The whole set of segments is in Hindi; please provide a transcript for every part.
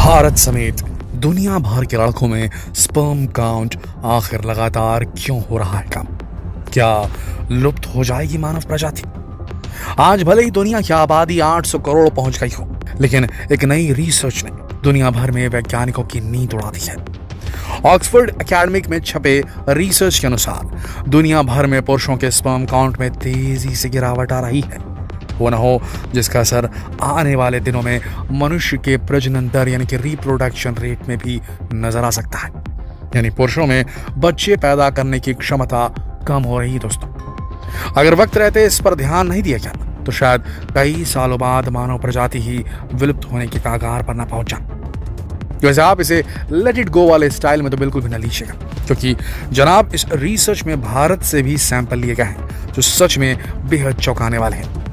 भारत समेत दुनिया भर के लड़कों में स्पर्म काउंट आखिर लगातार क्यों हो रहा है कम? क्या लुप्त हो जाएगी मानव प्रजाति? आज भले ही दुनिया की आबादी 800 करोड़ पहुंच गई हो, लेकिन एक नई रिसर्च ने दुनिया भर में वैज्ञानिकों की नींद उड़ा दी है। ऑक्सफोर्ड एकेडमिक में छपे रिसर्च के अनुसार दुनिया भर में पुरुषों के स्पर्म काउंट में तेजी से गिरावट आ रही है। वो न हो जिसका असर आने वाले दिनों में मनुष्य के प्रजनन दर यानी कि रिप्रोडक्शन रेट में भी नजर आ सकता है। यानी पुरुषों में बच्चे पैदा करने की क्षमता कम हो रही है। दोस्तों, अगर वक्त रहते इस पर ध्यान नहीं दिया गया तो शायद कई सालों बाद मानव प्रजाति ही विलुप्त होने के कगार पर न पहुंच जाए। वैसे आप इसे लेट इट गो वाले स्टाइल में तो बिल्कुल भी न लीजिएगा, क्योंकि जनाब इस रिसर्च में भारत से भी सैंपल लिए गए हैं जो सच में बेहद चौंकाने वाले हैं।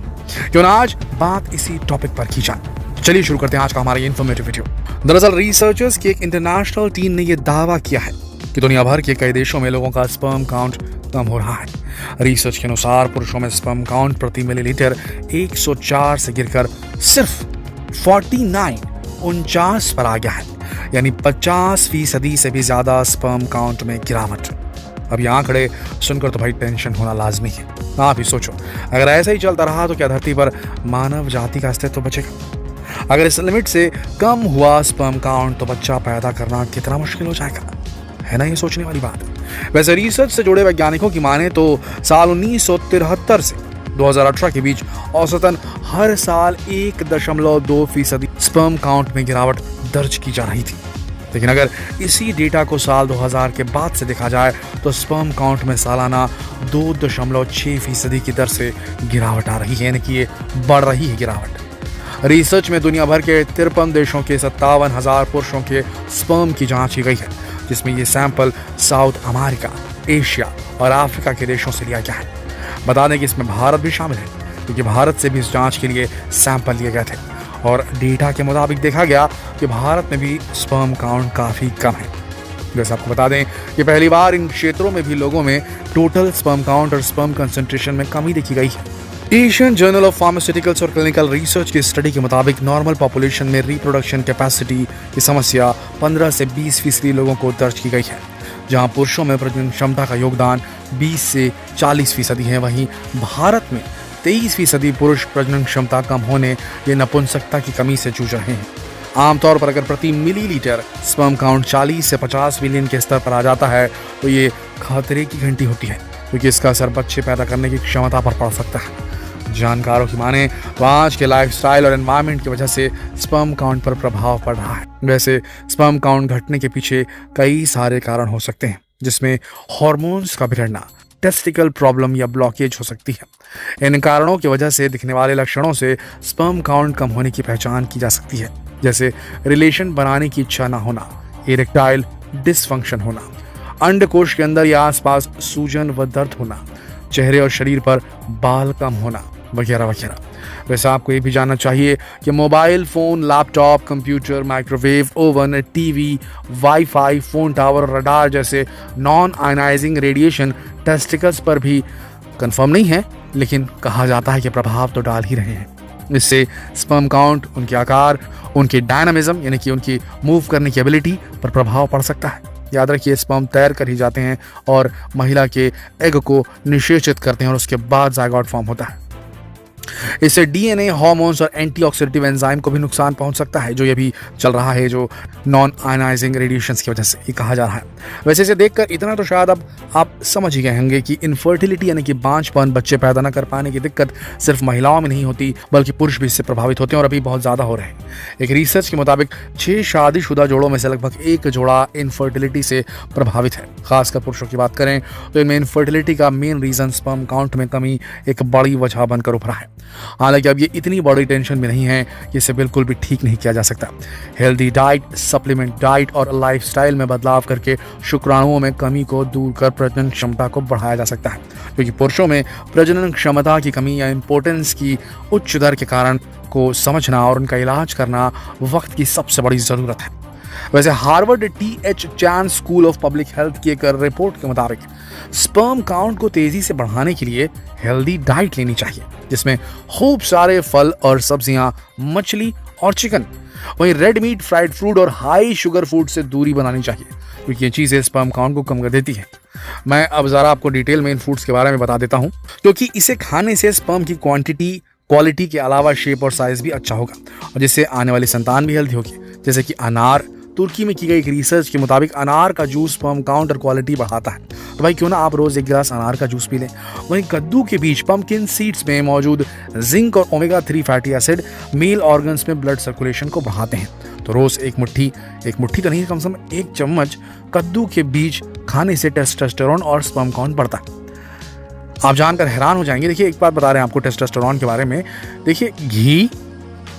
क्यों ना आज बात इसी टॉपिक पर की जाए। चलिए शुरू करते हैं आज का हमारा इन्फॉर्मेटिव वीडियो। दरअसल रिसर्चर्स की एक इंटरनेशनल टीम ने यह दावा किया है कि दुनिया भर के कई देशों में लोगों का स्पर्म काउंट कम हो रहा है। रिसर्च के अनुसार पुरुषों में स्पर्म काउंट प्रति मिलीलीटर 104 से गिरकर सिर्फ 49 पर आ गया है, यानी 50% से भी ज्यादा स्पर्म काउंट में गिरावट। अब ये आंकड़े सुनकर तो भाई टेंशन होना लाजमी है। आप ही सोचो, अगर ऐसा ही चलता रहा तो क्या धरती पर मानव जाति का अस्तित्व बचेगा? अगर इस लिमिट से कम हुआ स्पर्म काउंट तो बच्चा पैदा करना कितना मुश्किल हो जाएगा, है ना? ये सोचने वाली बात है। वैसे रिसर्च से जुड़े वैज्ञानिकों की माने तो साल 1973 से 2018 के बीच औसतन हर साल 1.2% स्पर्म काउंट में गिरावट दर्ज की जा रही थी। लेकिन अगर इसी डेटा को साल 2000 के बाद से देखा जाए तो स्पर्म काउंट में सालाना 2.6% की दर से गिरावट आ रही है, यानी कि ये बढ़ रही है गिरावट। रिसर्च में दुनिया भर के 53 देशों के 57,000 पुरुषों के स्पर्म की जांच की गई है, जिसमें ये सैंपल साउथ अमेरिका, एशिया और अफ्रीका के देशों से लिया गया है। बता दें कि इसमें भारत भी शामिल है, क्योंकि भारत से भी इस जांच के लिए सैंपल लिए गए थे और डेटा के मुताबिक देखा गया कि भारत में भी स्पर्म काउंट काफी कम है। जैसे आपको बता दें कि पहली बार इन क्षेत्रों में भी लोगों में टोटल स्पर्म काउंट और स्पर्म कंसंट्रेशन में कमी देखी गई है। एशियन जर्नल ऑफ फार्मास्यूटिकल्स और क्लिनिकल रिसर्च की स्टडी के मुताबिक नॉर्मल पॉपुलेशन में रिप्रोडक्शन कैपेसिटी की समस्या 15 से 20% लोगों को दर्ज की गई है। जहां पुरुषों में प्रजनन क्षमता का योगदान 20 से 40% है, वहीं भारत में 23% पुरुष प्रजनन क्षमता कम होने या नपुंसकता की कमी से जूझ रहे हैं। आमतौर पर अगर प्रति मिलीलीटर स्पर्म काउंट 40 से 50 मिलियन के स्तर पर आ जाता है तो ये खतरे की घंटी होती है, क्योंकि इसका असर बच्चे पैदा करने की क्षमता पर पड़ सकता है। जानकारों की माने तो आज के लाइफस्टाइल और एनवायरनमेंट की वजह से स्पर्म काउंट पर प्रभाव पड़ रहा है। वैसे स्पर्म काउंट घटने के पीछे कई सारे कारण हो सकते हैं, जिसमें हार्मोन्स का बिगड़ना, टेस्टिकल प्रॉब्लम या ब्लॉकेज हो सकती है। इन कारणों की वजह से दिखने वाले लक्षणों से स्पर्म काउंट कम होने की पहचान की जा सकती है, जैसे रिलेशन बनाने की इच्छा न होना, इरेक्टाइल डिसफंक्शन होना, अंडकोश के अंदर या आसपास सूजन व दर्द होना, चेहरे और शरीर पर बाल कम होना वगैरह वगैरह। वैसे आपको ये भी जानना चाहिए कि mobile phone, laptop, computer, microwave oven, TV, wifi, phone tower और रडार जैसे नॉन आयनाइजिंग रेडिएशन टेस्टिकल्स पर भी कंफर्म नहीं है, लेकिन कहा जाता है कि प्रभाव तो डाल ही रहे हैं। इससे स्पर्म काउंट, उनके आकार, उनके डायनामिज्म यानी कि उनकी मूव करने की एबिलिटी पर प्रभाव पड़ सकता है। याद रखिए, स्पर्म तैर कर ही जाते हैं और महिला के एग को निषेचित करते हैं और उसके बाद जायगोट फॉर्म होता है। इससे डीएनए, हार्मोन्स और एंटीऑक्सीडेटिव एंजाइम को भी नुकसान पहुंच सकता है, जो ये भी चल रहा है, जो नॉन आयनाइजिंग रेडिएशंस की वजह से ये कहा जा रहा है। वैसे इसे देखकर इतना तो शायद अब आप समझ ही गए होंगे कि इनफर्टिलिटी यानी कि बांझपन, बच्चे पैदा न कर पाने की दिक्कत सिर्फ महिलाओं में नहीं होती, बल्कि पुरुष भी इससे प्रभावित होते हैं और अभी बहुत ज्यादा हो रहे हैं। एक रिसर्च के मुताबिक 6 शादीशुदा जोड़ों में से लगभग 1 जोड़ा इनफर्टिलिटी से प्रभावित है। खासकर पुरुषों की बात करें तो इनमें इनफर्टिलिटी का मेन रीजन स्पर्म काउंट में कमी एक बड़ी वजह बनकर उभरा है। हालांकि अब ये इतनी बड़ी टेंशन भी नहीं है कि इसे बिल्कुल भी ठीक नहीं किया जा सकता। हेल्दी डाइट, सप्लीमेंट डाइट और लाइफस्टाइल में बदलाव करके शुक्राणुओं में कमी को दूर कर प्रजनन क्षमता को बढ़ाया जा सकता है, क्योंकि पुरुषों में प्रजनन क्षमता की कमी या इंपोर्टेंस की उच्च दर के कारण को समझना और उनका इलाज करना वक्त की सबसे बड़ी जरूरत है। वैसे Harvard TH. Chain school of public health की एक रिपोर्ट के मुताबिक स्पर्म काउंट को तेजी से बढ़ाने के लिए हेल्दी डाइट लेनी चाहिए, जिसमें खूब सारे फल और सब्जियां, मछली और चिकन वहीं रेड मीट, फ्राइड फूड और हाई शुगर फूड से दूरी बनानी चाहिए, क्योंकि ये चीज़ें स्पर्म काउंट को कम कर देती हैं। मैं अब ज़रा आपको डिटेल में इन फूड्स के बारे में बता देता हूँ, क्योंकि इसे खाने से स्पर्म की क्वालिटी के अलावा शेप और साइज भी अच्छा होगा, और जिससे आने वाली संतान भी हेल्दी होगी। जैसे कि अनार, तुर्की में की गई एक रिसर्च के मुताबिक अनार का जूस स्पर्म काउंट और क्वालिटी बढ़ाता है। तो भाई क्यों ना आप रोज एक गिलास अनार का जूस पी लें। वहीं कद्दू के बीज, पंपकिन सीड्स में मौजूद जिंक और omega 3 fatty acid male organs में ब्लड सर्कुलेशन को बढ़ाते हैं। तो रोज एक मुट्ठी तो नहीं, कम से कम 1 चम्मच कद्दू के बीज खाने से टेस्टोस्टेरोन और स्पर्म काउंट बढ़ता है। आप जानकर हैरान हो जाएंगे। देखिए, एक बात बता रहे हैं आपको टेस्टोस्टेरोन के बारे में। देखिए, घी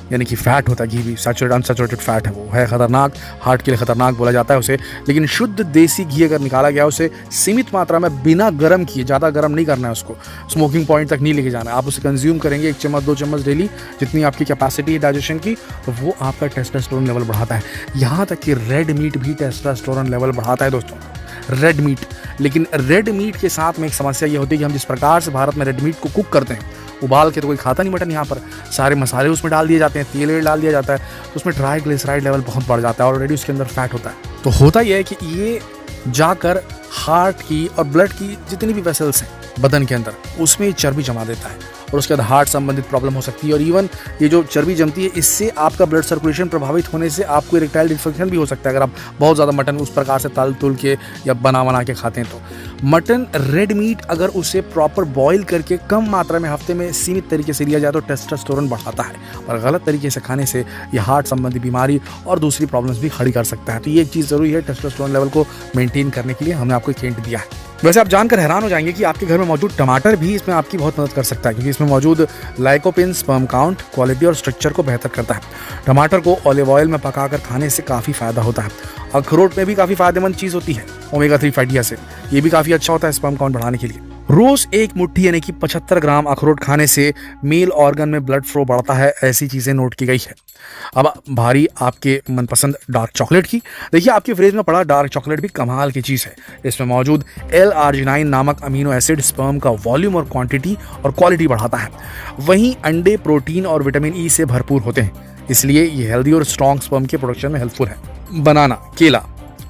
यानी कि फैट होता है, घी भी अनसैचुरेटेड फैट है, वो है खतरनाक, हार्ट के लिए खतरनाक बोला जाता है उसे। लेकिन शुद्ध देसी घी अगर निकाला गया, उसे सीमित मात्रा में बिना गर्म किए, ज़्यादा गर्म नहीं करना है उसको, स्मोकिंग पॉइंट तक नहीं लेके जाना है। आप उसे कंज्यूम करेंगे 1 चम्मच 2 चम्मच डेली, जितनी आपकी कैपेसिटी है डाइजेशन की, तो वो आपका टेस्टोस्टेरोन लेवल बढ़ाता है। यहाँ तक कि रेड मीट भी टेस्टोस्टेरोन लेवल बढ़ाता है दोस्तों, रेड मीट। लेकिन रेड मीट के साथ में एक समस्या ये होती है कि हम जिस प्रकार से भारत में रेड मीट को कुक करते हैं, उबाल के तो कोई खाता नहीं मटन, यहाँ पर सारे मसाले उसमें डाल दिए जाते हैं, तेल डाल दिया जाता है, तो उसमें ट्राइग्लिसराइड लेवल बहुत बढ़ जाता है, ऑलरेडी उसके अंदर फैट होता है। तो होता यह है कि ये जाकर हार्ट की और ब्लड की जितनी भी वेसल्स हैं बदन के अंदर, उसमें चर्बी जमा देता है, और उसके बाद हार्ट संबंधित प्रॉब्लम हो सकती है। और इवन ये जो चर्बी जमती है, इससे आपका ब्लड सर्कुलेशन प्रभावित होने से आपको इरेक्टाइल डिस्फंक्शन भी हो सकता है, अगर आप बहुत ज़्यादा मटन उस प्रकार से तल तुल के या बना के खाते हैं। तो मटन, रेड मीट अगर उसे प्रॉपर बॉईल करके कम मात्रा में हफ्ते में सीमित तरीके से लिया जाए तो टेस्टोस्टेरोन बढ़ाता है, और गलत तरीके से खाने से ये हार्ट संबंधी बीमारी और दूसरी प्रॉब्लम्स भी खड़ी कर सकता है। तो ये एक चीज़ ज़रूरी है टेस्टोस्टेरोन लेवल को मेंटेन करने के लिए, हमने आपको एक हिंट दिया है। वैसे आप जानकर हैरान हो जाएंगे कि आपके घर में मौजूद टमाटर भी इसमें आपकी बहुत मदद कर सकता है, क्योंकि इसमें मौजूद लाइकोपिन स्पर्म काउंट, क्वालिटी और स्ट्रक्चर को बेहतर करता है। टमाटर को ऑलिव ऑयल में पकाकर खाने से काफ़ी फायदा होता है। अखरोट में भी काफ़ी फायदेमंद चीज़ होती है ओमेगा 3 फैटी एसिड, ये भी काफ़ी अच्छा होता है स्पर्म काउंट बढ़ाने के लिए। रोज 1 मुट्ठी यानी कि 75 ग्राम अखरोट खाने से मेल ऑर्गन में ब्लड फ्लो बढ़ता है, ऐसी चीज़ें नोट की गई है। अब भारी आपके मनपसंद डार्क चॉकलेट की। देखिए, आपके फ्रिज में पड़ा डार्क चॉकलेट भी कमाल की चीज़ है। इसमें मौजूद L-आर्जिनाइन नामक अमीनो एसिड स्पर्म का वॉल्यूम और क्वांटिटी और क्वालिटी बढ़ाता है। वहीं अंडे प्रोटीन और विटामिन ई से भरपूर होते हैं, इसलिए ये हेल्दी और स्ट्रॉन्ग स्पर्म के प्रोडक्शन में हेल्पफुल है। बनाना,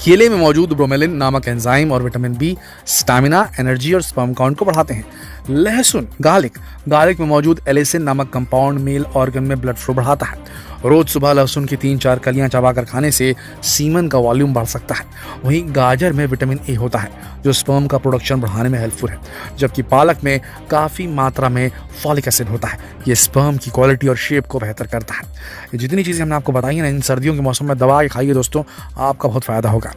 केले में मौजूद ब्रोमेलिन नामक एंजाइम और विटामिन बी स्टैमिना, एनर्जी और स्पर्म काउंट को बढ़ाते हैं। लहसुन, गार्लिक में मौजूद एलिसिन नामक कंपाउंड मेल ऑर्गन में ब्लड फ्लो बढ़ाता है। रोज सुबह लहसुन की 3-4 कलियां चबाकर खाने से सीमन का वॉल्यूम बढ़ सकता है। वहीं गाजर में विटामिन ए होता है, जो स्पर्म का प्रोडक्शन बढ़ाने में हेल्पफुल है, जबकि पालक में काफ़ी मात्रा में फॉलिक एसिड होता है, ये स्पर्म की क्वालिटी और शेप को बेहतर करता है। ये जितनी चीज़ें हमने आपको बताई हैं ना, इन सर्दियों के मौसम में दबा के खाइए दोस्तों, आपका बहुत फ़ायदा होगा।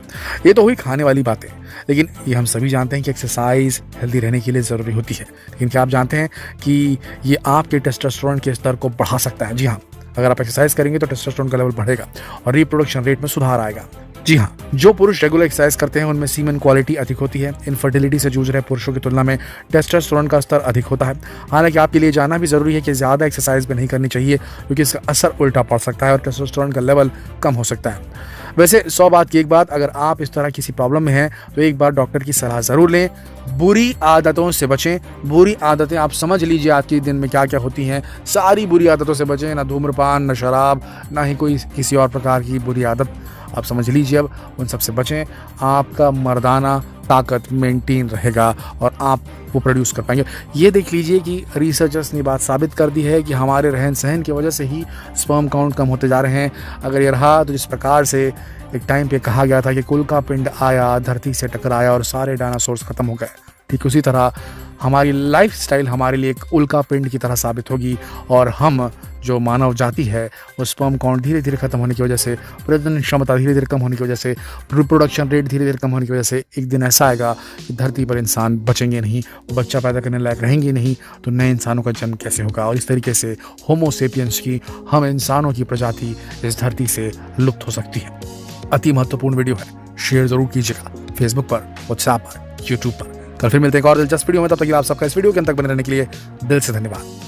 ये तो हुई खाने वाली बातें, लेकिन ये हम सभी जानते हैं कि एक्सरसाइज हेल्दी रहने के लिए ज़रूरी होती है। लेकिन क्या आप जानते हैं कि ये आपके टेस्टोस्टेरोन के स्तर को बढ़ा सकता है? जी हाँ, अगर आप एक्सरसाइज करेंगे तो टेस्टोस्टेरोन का लेवल बढ़ेगा और रिप्रोडक्शन रेट में सुधार आएगा। जी हाँ, जो पुरुष रेगुलर एक्सरसाइज करते हैं उनमें सीमेन क्वालिटी अधिक होती है। इनफर्टिलिटी से जूझ रहे पुरुषों की तुलना में टेस्टोस्टेरोन का स्तर अधिक होता है। हालांकि आपके लिए जानना भी जरूरी है कि ज़्यादा एक्सरसाइज भी नहीं करनी चाहिए, क्योंकि इसका असर उल्टा पड़ सकता है और टेस्टोस्टेरोन का लेवल कम हो सकता है। वैसे 100 बात की एक बात, अगर आप इस तरह किसी प्रॉब्लम में हैं तो एक बार डॉक्टर की सलाह ज़रूर लें। बुरी आदतों से बचें। बुरी आदतें आप समझ लीजिए आज के दिन में क्या क्या होती हैं, सारी बुरी आदतों से बचें। ना धूम्रपान, ना शराब, ना ही कोई किसी और प्रकार की बुरी आदत, आप समझ लीजिए अब उन सब से बचें। आपका मर्दाना ताकत मेंटेन रहेगा और आप वो प्रोड्यूस कर पाएंगे। ये देख लीजिए कि रिसर्चर्स ने बात साबित कर दी है कि हमारे रहन सहन की वजह से ही स्पर्म काउंट कम होते जा रहे हैं। अगर ये रहा तो जिस प्रकार से एक टाइम पे कहा गया था कि कुल का पिंड आया, धरती से टकराया और सारे डायनासोर्स खत्म हो गए, ठीक उसी तरह हमारी लाइफस्टाइल हमारे लिए एक उल्का पिंड की तरह साबित होगी और हम जो मानव जाति है वो स्पर्म काउंट धीरे धीरे खत्म होने की वजह से, प्रजनन क्षमता धीरे धीरे कम होने की वजह से, रिप्रोडक्शन रेट धीरे धीरे कम होने की वजह से एक दिन ऐसा आएगा कि धरती पर इंसान बचेंगे नहीं, बच्चा पैदा करने लायक रहेंगे नहीं, तो नए इंसानों का जन्म कैसे होगा। और इस तरीके से होमो सेपियंस की, हम इंसानों की प्रजाति इस धरती से लुप्त हो सकती है। अति महत्वपूर्ण वीडियो है, शेयर जरूर कीजिएगा फेसबुक पर, व्हाट्सएप पर, यूट्यूब पर। कल फिर मिलते हैं एक और दिलचस्प वीडियो में, तब तक आप सबका इस वीडियो के अंत तक बने रहने के लिए दिल से धन्यवाद।